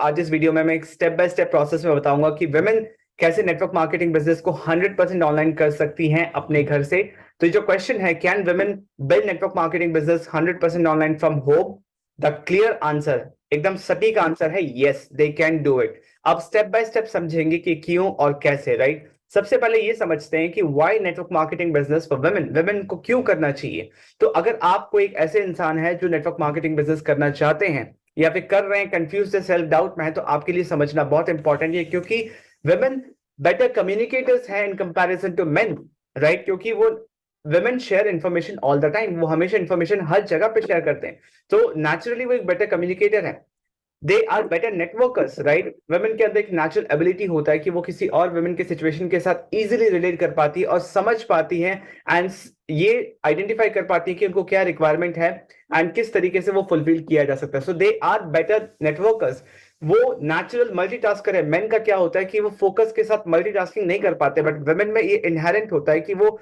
आज इस वीडियो में मैं एक स्टेप बाय स्टेप प्रोसेस में बताऊंगा कि women कैसे नेटवर्क मार्केटिंग बिजनेस को 100% ऑनलाइन कर सकती हैं अपने घर से। तो ये जो क्वेश्चन है, can women build network marketing business 100% online from home? The clear answer, एकदम सटीक आंसर है, yes they can do it. अब स्टेप बाय स्टेप समझेंगे कि क्यों और कैसे, राइट। सबसे पहले ये समझते हैं कि why network marketing business for women, women को क्यों करना चाहिए। तो अगर आप कोई एक ऐसे इंसान है जो नेटवर्क मार्केटिंग बिजनेस करना चाहते हैं या फिर कर रहे हैं, कंफ्यूज सेल्फ डाउट में है, तो आपके लिए समझना बहुत इंपॉर्टेंट है, क्योंकि वुमेन बेटर कम्युनिकेटर्स हैं in comparison to men, right. क्योंकि वो women share information all the time, वो हमेशा इंफॉर्मेशन हर जगह पे शेयर करते हैं, तो नेचुरली वो एक बेटर कम्युनिकेटर है। They are better networkers, right. Women के अंदर एक नेचुरल एबिलिटी होता है कि वो किसी और वुमेन के सिचुएशन के साथ इजीली रिलेट कर पाती है और समझ पाती है, एंड ये आइडेंटिफाई कर पाती है कि उनको क्या रिक्वायरमेंट है एंड किस तरीके से वो फुलफिल किया जा सकता है। सो दे आर बेटर नेटवर्कर्स। वो नेचुरल मल्टीटास्कर है। मेन का क्या होता है कि वो फोकस के साथ मल्टीटास्किंग नहीं कर पाते, बट वुमेन में ये इनहेरेंट होता है कि वो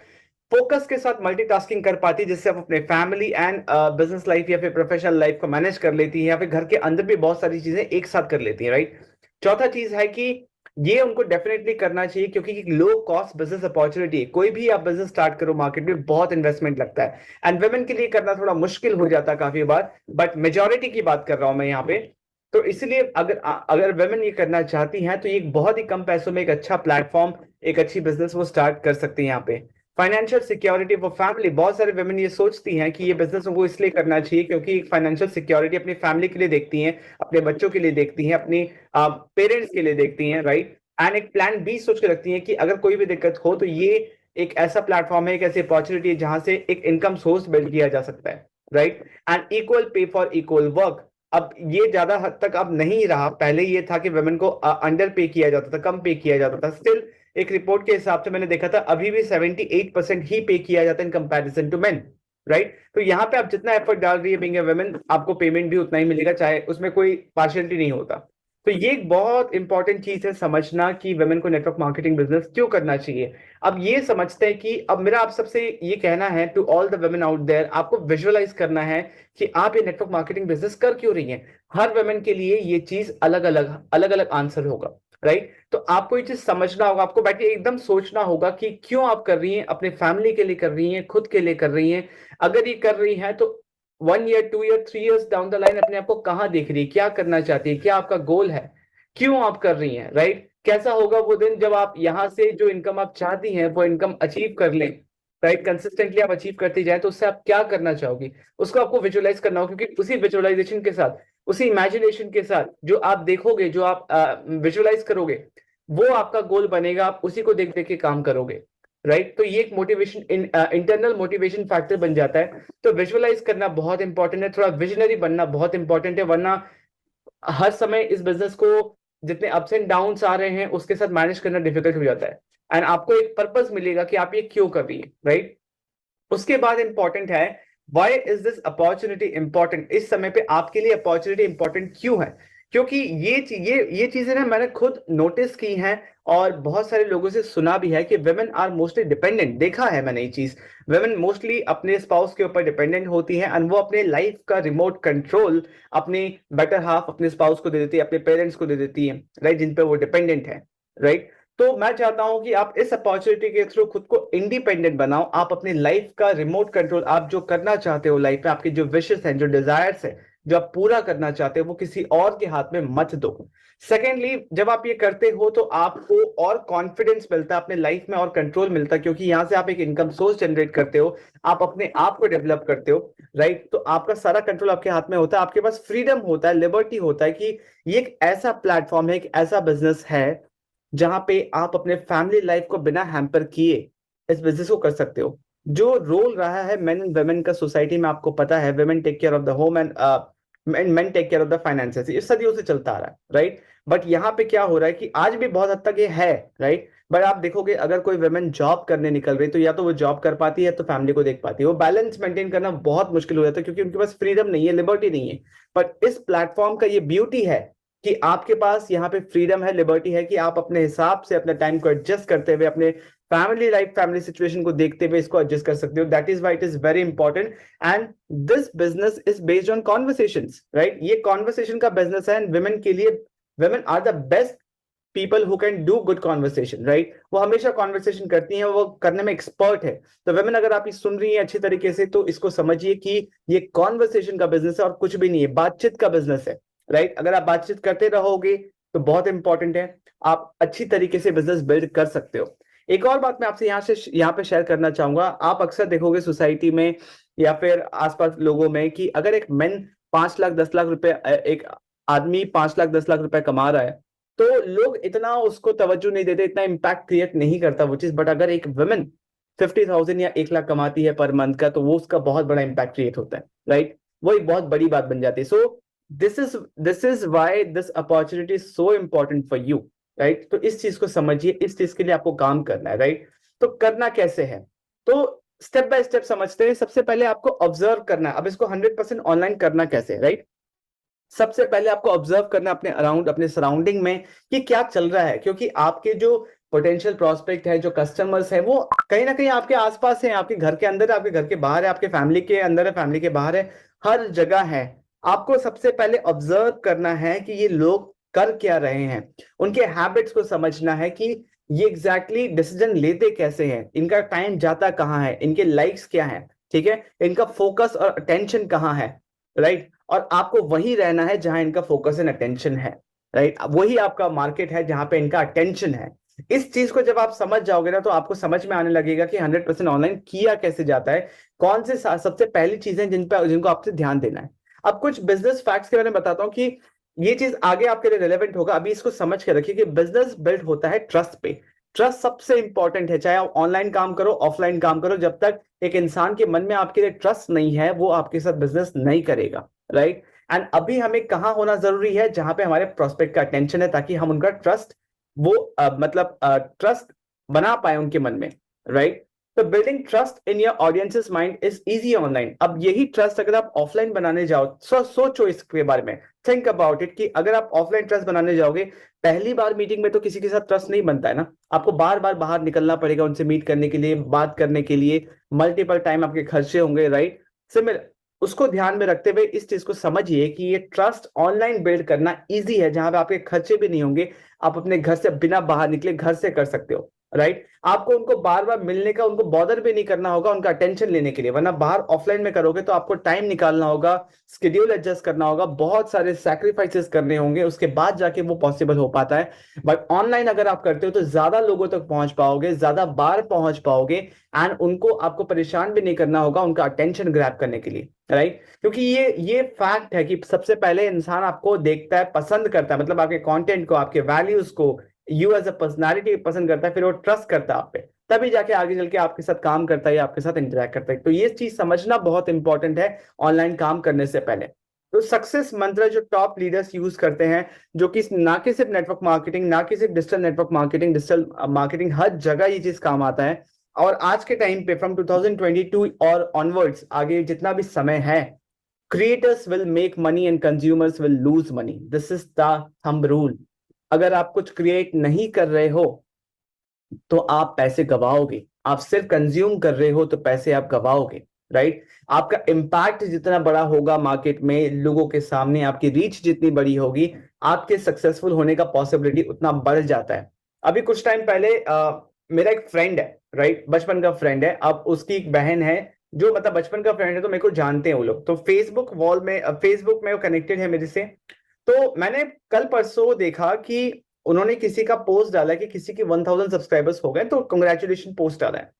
फोकस के साथ मल्टीटास्किंग कर पाती है, जिससे आप अपने फैमिली एंड बिजनेस लाइफ या फिर प्रोफेशनल लाइफ को मैनेज कर लेती है, या फिर घर के अंदर भी बहुत सारी चीजें एक साथ कर लेती है, राइट। चौथा चीज है कि ये उनको डेफिनेटली करना चाहिए, क्योंकि लो कॉस्ट बिजनेस अपॉर्चुनिटी, कोई भी आप बिजनेस स्टार्ट करो मार्केट में बहुत इन्वेस्टमेंट लगता है, एंड वुमेन के लिए करना थोड़ा मुश्किल हो जाता है काफी बार, बट मेजोरिटी की बात कर रहा हूं मैं यहाँ पे। तो इसलिए अगर अगर वुमेन ये करना चाहती हैं तो ये एक बहुत ही कम पैसों में एक अच्छा प्लेटफॉर्म, एक अच्छी बिजनेस वो स्टार्ट कर सकती हैं यहाँ पे। फाइनेंशियल सिक्योरिटी फॉर फैमिली, बहुत सारे वुमेन ये सोचती हैं कि ये बिजनेस उनको इसलिए करना चाहिए क्योंकि फाइनेंशियल सिक्योरिटी अपनी फैमिली के लिए देखती हैं, अपने बच्चों के लिए देखती हैं, अपनी पेरेंट्स के लिए देखती हैं, राइट। एंड एक प्लान बी सोच के रखती हैं कि अगर कोई भी दिक्कत हो तो ये एक ऐसा प्लेटफॉर्म है, एक ऐसी अपॉर्चुनिटी है जहां से एक इनकम सोर्स बिल्ड किया जा सकता है, right. And equal pay for equal work, अब ये ज्यादा हद तक अब नहीं रहा। पहले ये था कि वुमेन को अंडर पे किया जाता था, कम पे किया जाता था। स्टिल एक रिपोर्ट के हिसाब से मैंने देखा था अभी भी 78% ही पे किया जाता है in comparison to men, right. तो यहाँ पे आप जितना एफर्ट डाल रही है बीइंग ए वुमेन, आपको पेमेंट भी उतना ही मिलेगा, चाहे उसमें कोई पार्शियलिटी नहीं होता। तो ये एक बहुत इंपॉर्टेंट चीज है समझना कि वुमेन को नेटवर्क मार्केटिंग बिजनेस क्यों करना चाहिए। अब ये समझते हैं कि अब मेरा आप सबसे ये कहना है to all the women out there, आपको विजुअलाइज करना है कि आप ये नेटवर्क मार्केटिंग बिजनेस कर क्यों रही हैं। हर वुमेन के लिए ये चीज अलग अलग आंसर होगा, राइट। तो आपको ये चीज समझना होगा, आपको बैठ के एकदम सोचना होगा कि क्यों आप कर रही हैं, अपने फैमिली के लिए कर रही हैं, खुद के लिए कर रही हैं। अगर ये कर रही हैं तो 1 year, 2 year, 3 years down the line अपने आप को कहाँ देख रही है, क्या करना चाहती है, क्या आपका गोल है, क्यों आप कर रही हैं, राइट। कैसा होगा वो दिन जब आप यहां से जो इनकम आप चाहती हैं वो इनकम अचीव कर लें, राइट। कंसिस्टेंटली आप अचीव करती जाए तो उससे आप क्या करना चाहोगी, उसको आपको विजुअलाइज करना होगा, क्योंकि उसी विजुअलाइजेशन के साथ, उसी इमेजिनेशन के साथ जो आप देखोगे, जो आप विजुअलाइज करोगे, वो आपका गोल बनेगा। आप उसी को देख देख के काम करोगे, राइट। तो ये एक मोटिवेशन, इंटरनल मोटिवेशन फैक्टर बन जाता है। तो विजुअलाइज करना बहुत इंपॉर्टेंट है, थोड़ा विजनरी बनना बहुत इंपॉर्टेंट है, वरना हर समय इस बिजनेस को जितने अप्स एंड डाउन्स आ रहे हैं उसके साथ मैनेज करना डिफिकल्ट हो जाता है, एंड आपको एक पर्पस मिलेगा कि आप ये क्यों कर रही है, राइट। उसके बाद इंपॉर्टेंट है, why is this opportunity important, इस समय पे आपके लिए अपॉर्चुनिटी इंपॉर्टेंट क्यों है। क्योंकि ये चीजें ना मैंने खुद नोटिस की हैं और बहुत सारे लोगों से सुना भी है कि वुमेन आर मोस्टली डिपेंडेंट, देखा है मैंने ये चीज। वुमेन मोस्टली अपने स्पाउस के ऊपर डिपेंडेंट होती हैं, एंड वो अपने लाइफ का रिमोट कंट्रोल अपने बेटर हाफ, अपने स्पाउस को दे देती है, अपने पेरेंट्स को दे देती है, राइट, जिन पे वो डिपेंडेंट है, राइट। तो मैं चाहता हूं कि आप इस अपॉर्चुनिटी के थ्रू खुद को इंडिपेंडेंट बनाओ, आप अपनी लाइफ का रिमोट कंट्रोल, आप जो करना चाहते हो लाइफ में, आपके जो विशेस हैं, जो डिजायर्स है, जो आप पूरा करना चाहते हो, वो किसी और के हाथ में मत दो। सेकेंडली, जब आप ये करते हो तो आपको और कॉन्फिडेंस मिलता है अपने लाइफ में, और कंट्रोल मिलता है, क्योंकि यहां से आप एक इनकम सोर्स जनरेट करते हो, आप अपने आप को डेवलप करते हो, राइट। तो आपका सारा कंट्रोल आपके हाथ में होता है, आपके पास फ्रीडम होता है, लिबर्टी होता है कि ये एक ऐसा प्लेटफॉर्म है, एक ऐसा बिजनेस है जहां पे आप अपने फैमिली लाइफ को बिना हैम्पर किए इस बिजनेस को कर सकते हो। जो रोल रहा है मेन एंड वुमेन का सोसाइटी में, आपको पता है, women take care of the home and men take care of the finances, ये सदियों से चलता आ रहा है, राइट। बट यहाँ पे क्या हो रहा है कि आज भी बहुत हद तक ये है, राइट। बट आप देखोगे अगर कोई वुमेन जॉब करने निकल रही तो या तो वो जॉब कर पाती है तो फैमिली को देख पाती है, वो बैलेंस मेंटेन करना बहुत मुश्किल हो जाता है, क्योंकि उनके पास फ्रीडम नहीं है, लिबर्टी नहीं है। बट इस प्लेटफॉर्म का ये ब्यूटी है कि आपके पास यहाँ पे फ्रीडम है, लिबर्टी है, कि आप अपने हिसाब से अपने टाइम को एडजस्ट करते हुए, अपने फैमिली लाइफ, फैमिली सिचुएशन को देखते हुए इसको एडजस्ट कर सकते हो। That is why it is very important, and this business is based on conversations, right. ये कॉन्वर्सेशन का बिजनेस है, एंड वुमेन के लिए women are the best people who can do good conversation, right? वो हमेशा कॉन्वर्सेशन करती हैं, वो करने में एक्सपर्ट है। तो वेमेन अगर आप ये सुन रही हैं अच्छी तरीके से, तो इसको समझिए कि ये कॉन्वर्सेशन का बिजनेस है और कुछ भी नहीं है, बातचीत का बिजनेस है, राइट? अगर आप बातचीत करते रहोगे तो बहुत इंपॉर्टेंट है, आप अच्छी तरीके से बिजनेस बिल्ड कर सकते हो। एक और बात मैं आपसे यहाँ पे शेयर करना चाहूंगा। आप अक्सर देखोगे सोसाइटी में या फिर आसपास लोगों में कि अगर एक मेन 5 लाख 10 लाख रुपए, एक आदमी 5 लाख 10 लाख रुपए कमा रहा है, तो लोग इतना उसको तवज्जो नहीं देते, इतना इम्पैक्ट क्रिएट नहीं करता वो चीज। बट अगर एक वुमेन 50,000 या 1 लाख कमाती है पर मंथ का, तो वो उसका बहुत बड़ा इम्पैक्ट क्रिएट होता है, राइट? वो एक बहुत बड़ी बात बन जाती है। So this is why this opportunity is so important for you, right? तो इस चीज को समझिए, इस चीज के लिए आपको काम करना है, राइट? तो करना कैसे है, तो स्टेप बाय स्टेप समझते हैं। सबसे पहले आपको ऑब्जर्व करना है। अब इसको 100% ऑनलाइन करना कैसे, राइट? सबसे पहले आपको ऑब्जर्व करना अपने अराउंड, अपने सराउंडिंग में कि क्या चल रहा है, क्योंकि आपके जो पोटेंशियल प्रोस्पेक्ट है, जो कस्टमर्स है, वो कहीं ना कहीं आपके आसपास है, आपके घर के अंदर है, आपके घर के बाहर है, आपके फैमिली के अंदर है, फैमिली के बाहर है, हर जगह है। आपको सबसे पहले ऑब्जर्व करना है कि ये लोग कर क्या रहे हैं, उनके हैबिट्स को समझना है कि ये एग्जैक्टली डिसीजन लेते कैसे हैं, इनका टाइम जाता कहाँ है, इनके लाइक्स क्या है, ठीक है, इनका फोकस और अटेंशन कहाँ है, राइट? और आपको वही रहना है जहां इनका फोकस एंड अटेंशन है, राइट? वही आपका मार्केट है जहां पे इनका अटेंशन है। इस चीज को जब आप समझ जाओगे ना, तो आपको समझ में आने लगेगा कि 100% ऑनलाइन किया कैसे जाता है, कौन से सबसे पहली चीजें जिनको आपसे ध्यान देना है। अब कुछ बिजनेस फैक्ट्स के बारे में बताता हूँ कि ये चीज आगे आपके लिए रिलेवेंट होगा। अभी इसको समझ के रखिए कि बिजनेस बिल्ड होता है ट्रस्ट पे। ट्रस्ट सबसे इंपॉर्टेंट है, चाहे आप ऑनलाइन काम करो, ऑफलाइन काम करो, जब तक एक इंसान के मन में आपके लिए ट्रस्ट नहीं है, वो आपके साथ बिजनेस नहीं करेगा, राइट? एंड अभी हमें कहाँ होना जरूरी है, जहां पे हमारे प्रोस्पेक्ट का अटेंशन है, ताकि हम उनका ट्रस्ट, वो मतलब ट्रस्ट बना पाए उनके मन में, राइट? तो building trust in your audiences mind is easy online. अब यही ट्रस्ट अगर आप ऑफलाइन बनाने जाओ, सोचो इसके बारे में, थिंक अबाउट इट, कि अगर आप ऑफलाइन ट्रस्ट बनाने जाओगे, पहली बार मीटिंग में तो किसी के साथ ट्रस्ट नहीं बनता है ना, आपको बार बार बाहर निकलना पड़ेगा उनसे मीट करने के लिए, बात करने के लिए, मल्टीपल टाइम आपके खर्चे होंगे, राइट? सिमिलर, उसको ध्यान में रखते हुए इस चीज को समझिए कि ये ट्रस्ट ऑनलाइन बिल्ड करना इजी है, जहां पे आपके खर्चे भी नहीं होंगे, आप अपने घर से बिना बाहर निकले घर से कर सकते हो, राइट? आपको उनको बार बार मिलने का, उनको बॉदर भी नहीं करना होगा उनका अटेंशन लेने के लिए, वरना बाहर ऑफलाइन में करोगे तो आपको टाइम निकालना होगा, स्केड्यूल एडजस्ट करना होगा, बहुत सारे सैक्रिफाइसेस करने होंगे, उसके बाद जाके वो पॉसिबल हो पाता है। बट ऑनलाइन अगर आप करते हो तो ज्यादा लोगों तक पहुंच पाओगे, ज्यादा बार पहुंच पाओगे, एंड उनको आपको परेशान भी नहीं करना होगा उनका अटेंशन ग्रैब करने के लिए, राइट? क्योंकि ये फैक्ट है कि सबसे पहले इंसान आपको देखता है, पसंद करता है, मतलब आपके कंटेंट को, आपके वैल्यूज को, यू एज अ पर्सनालिटी पसंद करता है, फिर वो ट्रस्ट करता है आप पे, तभी जाके आगे चल के आपके साथ काम करता है या आपके साथ इंटरेक्ट करता है। तो ये चीज समझना बहुत इंपॉर्टेंट है ऑनलाइन काम करने से पहले। तो सक्सेस मंत्र जो टॉप लीडर्स यूज करते हैं, जो कि ना कि सिर्फ नेटवर्क मार्केटिंग, ना कि सिर्फ digital network marketing, digital marketing, हर जगह ये चीज काम आता है। और आज के टाइम पे फ्रॉम 2022 और ऑनवर्ड्स, आगे जितना भी समय है, creators will make money and consumers will lose money, this is the thumb rule. अगर आप कुछ क्रिएट नहीं कर रहे हो तो आप पैसे गवाओगे, आप सिर्फ कंज्यूम कर रहे हो तो पैसे आप गवाओगे, राइट? आपका इम्पैक्ट जितना बड़ा होगा मार्केट में, लोगों के सामने आपकी रीच जितनी बड़ी होगी, आपके सक्सेसफुल होने का पॉसिबिलिटी उतना बढ़ जाता है। अभी कुछ टाइम पहले मेरा एक फ्रेंड है, राइट, बचपन का फ्रेंड है, अब उसकी एक बहन है, जो मतलब बचपन का फ्रेंड है तो मेरे को जानते हैं वो लोग, तो फेसबुक में वो कनेक्टेड है मेरे से। तो मैंने कल परसों देखा कि उन्होंने किसी का पोस्ट डाला कि किसी की 1000 सब्सक्राइबर्स हो गए, तो कंग्रेचुलेशन पोस्ट डाला है।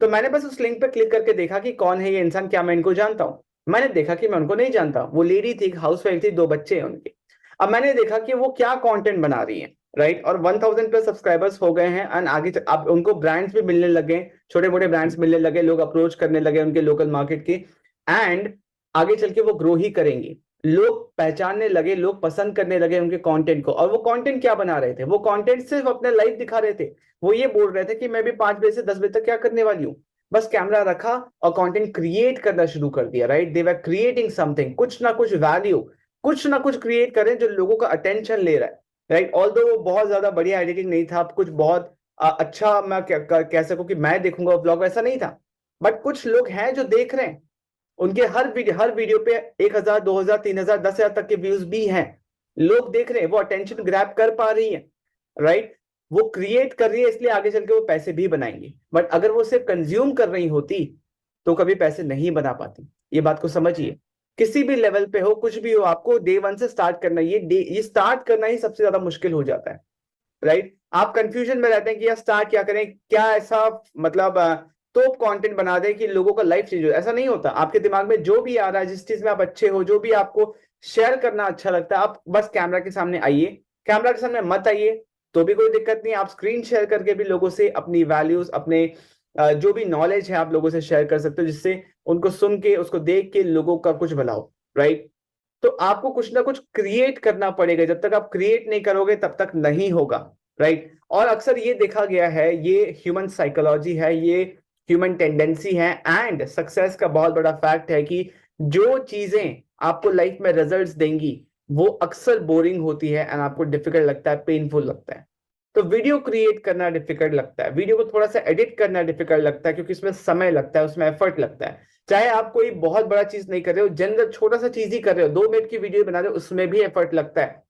तो मैंने बस उस लिंक पे क्लिक करके देखा कि कौन है ये इंसान, क्या मैं इनको जानता हूं? मैंने देखा कि मैं उनको नहीं जानता। वो लेडी थी, हाउसवाइफ थी, 2 बच्चे हैं उनके। अब मैंने देखा कि वो क्या कंटेंट बना रही है, राइट? और 1000 प्लस सब्सक्राइबर्स हो गए हैं, एंड आगे अब उनको ब्रांड्स भी मिलने लगे, छोटे मोटे ब्रांड्स मिलने लगे, लोग अप्रोच करने लगे उनके लोकल मार्केट की, एंड आगे चल के वो ग्रो ही करेंगे। लोग पहचानने लगे, लोग पसंद करने लगे उनके कंटेंट को। और वो कंटेंट क्या बना रहे थे? वो कंटेंट सिर्फ अपने लाइफ दिखा रहे थे। वो ये बोल रहे थे कि मैं भी 5 बजे से 10 बजे तक क्या करने वाली हूँ, बस कैमरा रखा और कंटेंट क्रिएट करना शुरू कर दिया, राइट? दे वर क्रिएटिंग समथिंग, कुछ ना कुछ वैल्यू, कुछ ना कुछ क्रिएट करें जो लोगों का अटेंशन ले रहा है, राइट? ऑल्दो वो बहुत ज्यादा बढ़िया एडिटिंग नहीं था, कुछ बहुत अच्छा मैं कह सकूं कि मैं देखूंगा ब्लॉग, ऐसा नहीं था। बट कुछ लोग हैं जो देख रहे हैं, उनके हर वीडियो पे 1000 2000 3000 10,000 तक के व्यूज भी हैं। लोग देख रहे हैं, वो अटेंशन ग्रैब कर पा रही है, राइट? वो क्रिएट कर रही है, इसलिए आगे चल के वो पैसे भी बनाएंगे। बट अगर वो सिर्फ कंज्यूम कर रही होती तो कभी पैसे नहीं बना पाती। ये बात को समझिए। किसी भी लेवल पे हो, कुछ भी हो, आपको डे वन से स्टार्ट करना, ये स्टार्ट करना ही सबसे ज्यादा मुश्किल हो जाता है, राइट? आप कंफ्यूजन में रहते हैं कि यार स्टार्ट क्या करें, क्या ऐसा मतलब टॉप कंटेंट बना दें कि लोगों का लाइफ चेंज हो। ऐसा नहीं होता। आपके दिमाग में जो भी आ रहा है, जिस चीज में आप अच्छे हो, जो भी आपको शेयर करना अच्छा लगता है, आप बस कैमरा के सामने आइए। कैमरा के सामने मत आइए तो भी कोई दिक्कत नहीं, आप स्क्रीन शेयर करके भी लोगों से अपनी वैल्यूज, अपने जो भी नॉलेज है आप लोगों से शेयर कर सकते हो, जिससे उनको सुन के, उसको देख के लोगों का कुछ भला हो, राइट? तो आपको कुछ ना कुछ क्रिएट करना पड़ेगा। जब तक आप क्रिएट नहीं करोगे तब तक नहीं होगा, राइट? और अक्सर ये देखा गया है, ये ह्यूमन साइकोलॉजी है, ये ह्यूमन टेंडेंसी है, एंड सक्सेस का बहुत बड़ा फैक्ट है कि जो चीजें आपको लाइफ में रिजल्ट्स देंगी वो अक्सर बोरिंग होती है एंड आपको डिफिकल्ट लगता है, पेनफुल लगता है। तो वीडियो क्रिएट करना डिफिकल्ट लगता है, वीडियो को थोड़ा सा एडिट करना डिफिकल्ट लगता है, क्योंकि उसमें समय लगता है, उसमें एफर्ट लगता है। चाहे आप कोई बहुत बड़ा चीज नहीं कर रहे हो, जनरल छोटा सा चीज ही कर रहे हो, 2 मिनट की वीडियो बना रहे हो, उसमें भी एफर्ट लगता है,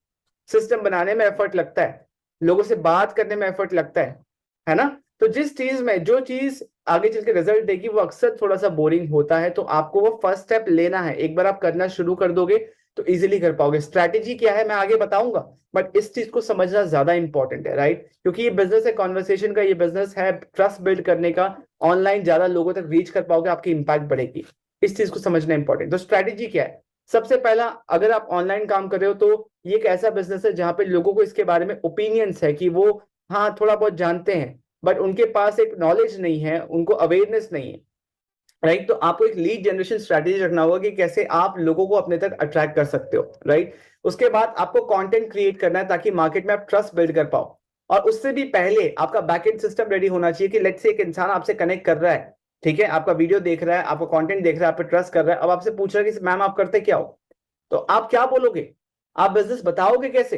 सिस्टम बनाने में एफर्ट लगता है, लोगों से बात करने में एफर्ट लगता है ना? तो जिस चीज में, जो चीज आगे चल के रिजल्ट देगी वो अक्सर थोड़ा सा बोरिंग होता है। तो आपको वो फर्स्ट स्टेप लेना है। एक बार आप करना शुरू कर दोगे तो इजीली कर पाओगे। स्ट्रैटेजी क्या है मैं आगे बताऊंगा, बट इस चीज को समझना ज्यादा इंपॉर्टेंट है, राइट? क्योंकि ये बिजनेस है कॉन्वर्सेशन का, ये बिजनेस है ट्रस्ट बिल्ड करने का। ऑनलाइन ज्यादा लोगों तक रीच कर पाओगे, आपकी इंपैक्ट बढ़ेगी। इस चीज को समझना इंपॉर्टेंट। तो स्ट्रैटेजी क्या है? सबसे पहला, अगर आप ऑनलाइन काम कर रहे हो तो ये एक ऐसा बिजनेस है जहां पे लोगों को इसके बारे में ओपिनियंस है कि वो हाँ थोड़ा बहुत जानते हैं, बट उनके पास एक नॉलेज नहीं है, उनको अवेयरनेस नहीं है, राइट? तो आपको एक लीड जनरेशन स्ट्रैटेजी रखना होगा कि कैसे आप लोगों को अपने तक अट्रैक्ट कर सकते हो, राइट? उसके बाद आपको कंटेंट क्रिएट करना है ताकि मार्केट में आप ट्रस्ट बिल्ड कर पाओ। और उससे भी पहले आपका बैकएंड सिस्टम रेडी होना चाहिए कि लेट्स से एक इंसान आपसे कनेक्ट कर रहा है, ठीक है, आपका वीडियो देख रहा है, आपका कंटेंट देख रहा है, आप पे ट्रस्ट कर रहा है, अब आपसे पूछ रहा है कि मैम आप करते क्या हो, तो आप क्या बोलोगे? आप बिजनेस बताओगे कैसे,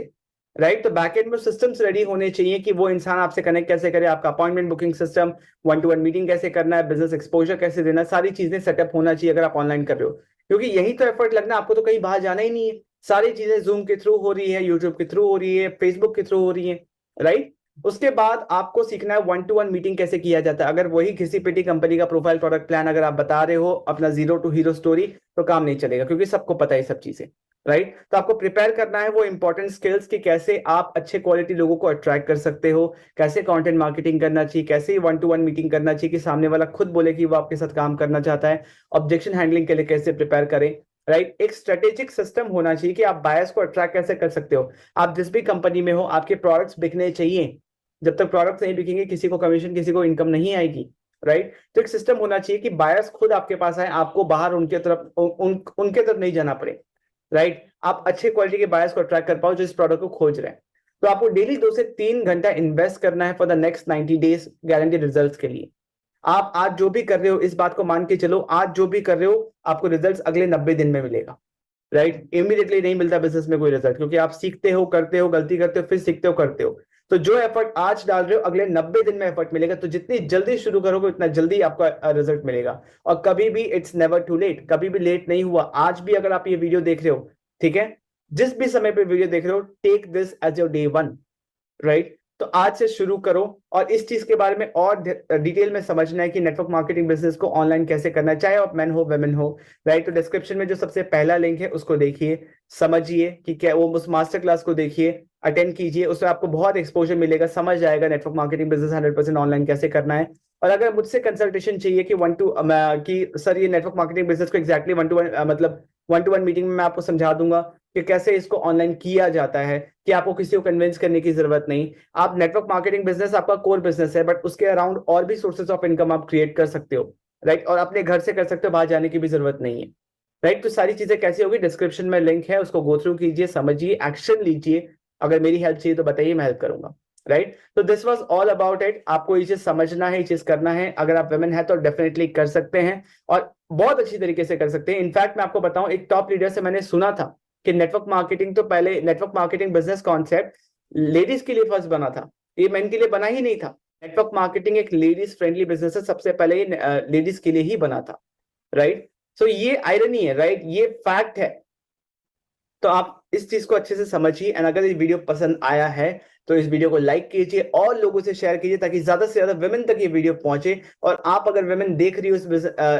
राइट? तो बैकएंड में सिस्टम्स रेडी होने चाहिए कि वो इंसान आपसे कनेक्ट कैसे करे, आपका appointment booking system, 1-to-1 meeting कैसे करना है, बिजनेस एक्सपोजर कैसे देना है, सारी चीजें सेटअप होना चाहिए अगर आप ऑनलाइन कर रहे हो। क्योंकि यही तो एफर्ट लगना, आपको तो कहीं बाहर जाना ही नहीं है। सारी चीजें जूम के थ्रू हो रही है, यूट्यूब के थ्रू हो रही है, फेसबुक के थ्रू हो रही है, राइट? उसके बाद आपको सीखना है 1-to-1 मीटिंग कैसे किया जाता है। अगर वही किसी पीटी कंपनी का प्रोफाइल प्रोडक्ट प्लान अगर आप बता रहे हो, अपना 0 to हीरो स्टोरी, तो काम नहीं चलेगा, क्योंकि सबको पता है सब चीजें, राइट? तो आपको प्रिपेयर करना है वो इंपॉर्टेंट स्किल्स कि कैसे आप अच्छे क्वालिटी लोगों को अट्रैक्ट कर सकते हो, कैसे कंटेंट मार्केटिंग करना चाहिए, कैसे 1-to-1 मीटिंग करना चाहिए कि सामने वाला खुद बोले कि वो आपके साथ काम करना चाहता है, ऑब्जेक्शन हैंडलिंग के लिए कैसे प्रिपेयर करें, राइट? एक स्ट्रेटेजिक सिस्टम होना चाहिए कि आप बायर्स को अट्रैक्ट कैसे कर सकते हो। आप जिस भी कंपनी में हो, आपके प्रोडक्ट्स बिकने चाहिए। जब तक प्रोडक्ट्स नहीं बिकेंगे, किसी को कमीशन, किसी को इनकम नहीं आएगी, राइट? तो एक सिस्टम होना चाहिए कि बायर्स खुद आपके पास आए, आपको बाहर उनके तरफ उनके तरफ नहीं जाना पड़े, राइट? आप अच्छे क्वालिटी के बायर्स को अट्रैक्ट कर पाओ जो इस प्रोडक्ट को खोज रहे हैं। तो आपको डेली 2 से 3 घंटा इन्वेस्ट करना है for the next 90 days guarantee results के लिए। आप आज जो भी कर रहे हो, इस बात को मान के चलो, आज जो भी कर रहे हो आपको रिजल्ट्स अगले 90 दिन में मिलेगा, राइट? इमीडिएटली नहीं मिलता बिजनेस में कोई रिजल्ट, क्योंकि आप सीखते हो, करते हो, गलती करते हो, फिर सीखते हो, करते हो। तो जो एफर्ट आज डाल रहे हो अगले 90 दिन में एफर्ट मिलेगा। तो जितनी जल्दी शुरू करोगे उतना जल्दी आपका रिजल्ट मिलेगा। और कभी भी इट्स नेवर टू लेट, कभी भी लेट नहीं हुआ। आज भी अगर आप ये वीडियो देख रहे हो, ठीक है, जिस भी समय पे वीडियो देख रहे हो, take this as your day 1, right? तो आज से शुरू करो। और इस चीज के बारे में और डिटेल में समझना है कि नेटवर्क मार्केटिंग बिजनेस को ऑनलाइन कैसे करना है, चाहे आप मैन हो वेमेन हो, राइट? तो डिस्क्रिप्शन में जो सबसे पहला लिंक है उसको देखिए, समझिए कि क्या वो, उस मास्टर क्लास को देखिए, अटेंड कीजिए, उसमें आपको बहुत एक्सपोजर मिलेगा, समझ आएगा नेटवर्क मार्केटिंग बिजनेस 100% ऑनलाइन कैसे करना है। और अगर मुझसे कंसल्टेशन चाहिए कि कि सर ये नेटवर्क मार्केटिंग बिजनेस को एक्जैक्टली 1-to-1 मतलब 1-to-1 मीटिंग में मैं आपको समझा दूंगा कि कैसे इसको ऑनलाइन किया जाता है, कि आपको किसी को कन्विंस करने की जरूरत नहीं। आप नेटवर्क मार्केटिंग बिजनेस आपका कोर बिजनेस है, बट उसके अराउंड और भी सोर्सेज ऑफ इनकम आप क्रिएट कर सकते हो, राइट? और अपने घर से कर सकते हो, बाहर जाने की भी जरूरत नहीं है, राइट? तो सारी चीजें कैसे होगी, डिस्क्रिप्शन में लिंक है, उसको गो थ्रू कीजिए, समझिए, एक्शन लीजिए। अगर मेरी हेल्प चाहिए तो बताइए, मैं हेल्प करूंगा, राइट? तो this was all about it. आपको ये चीज समझना है, ये चीज करना है। अगर आप वेमेन है तो डेफिनेटली कर सकते हैं, और बहुत अच्छी तरीके से कर सकते हैं। इनफैक्ट मैं आपको बताऊं, एक टॉप लीडर से मैंने सुना था कि नेटवर्क मार्केटिंग, तो पहले network marketing business concept ladies के लिए फर्स्ट बना था, ये मेन के लिए बना ही नहीं था। नेटवर्क मार्केटिंग एक लेडीज फ्रेंडली बिजनेस है, सबसे पहले ये लेडीज के लिए ही बना था, राइट? सो ये आयरनी है, राइट? ये फैक्ट है। तो आप इस चीज को अच्छे से समझिए। एंड अगर ये वीडियो पसंद आया है तो इस वीडियो को लाइक कीजिए और लोगों से शेयर कीजिए ताकि ज्यादा से ज्यादा वुमेन तक ये वीडियो पहुंचे। और आप अगर वुमेन देख रही हो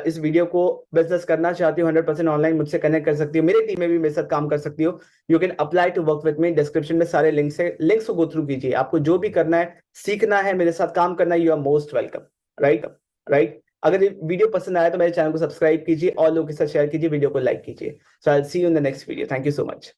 इस वीडियो को, बिजनेस करना चाहती हो 100% ऑनलाइन, मुझसे कनेक्ट कर सकती हो, मेरे टीम में भी मेरे साथ काम कर सकती हो। You can apply to work with me. Description में सारे लिंक्स है, लिंक्स को गो थ्रू कीजिए। आपको जो भी करना है, सीखना है, मेरे साथ काम करना है, you are most welcome. Right right. अगर ये वीडियो पसंद आया तो मेरे चैनल को सब्सक्राइब कीजिए और लोगों के साथ शेयर कीजिए, वीडियो को लाइक कीजिए। So I will see you in the next video. Thank you so much.